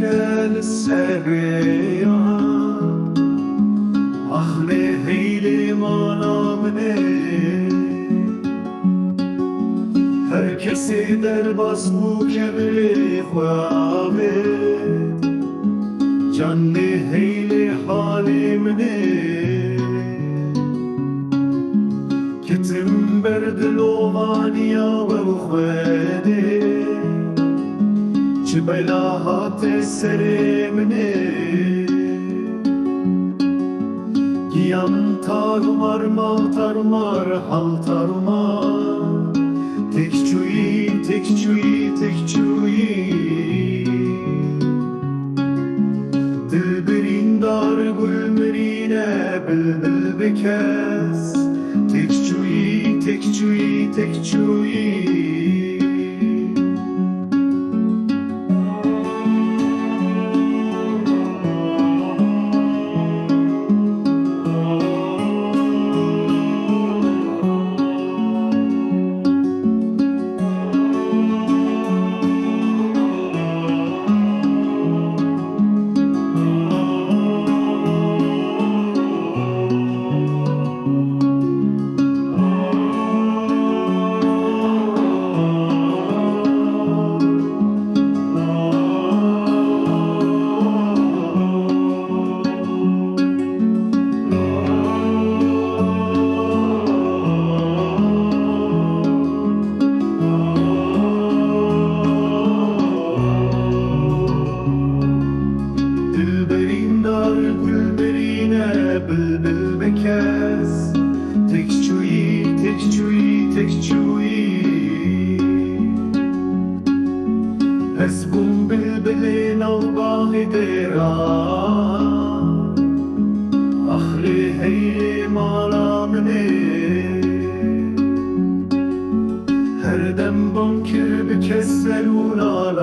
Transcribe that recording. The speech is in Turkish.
gel seviya. Ah ne heylim anam ne, herkesi derbas bu kebri huavet. Can ne heyli halim ne, ketim berdil ovaniya ve ukhvede. Çi belahat eserim ne, giyam tarmar mal tarmar hal tarmar. Tek çuyi tek çuyi tek çuyi, dilberin dar gülmerine bülbül bekes. Tek çuyi tek çuyi tek çuyi. Bülbül bekes. Tek çuyi tek çuyi tek çuyi. Esbun bülbülin avbahi dera. Ahli heylim alamine, her dem bankir bir kesselun alam.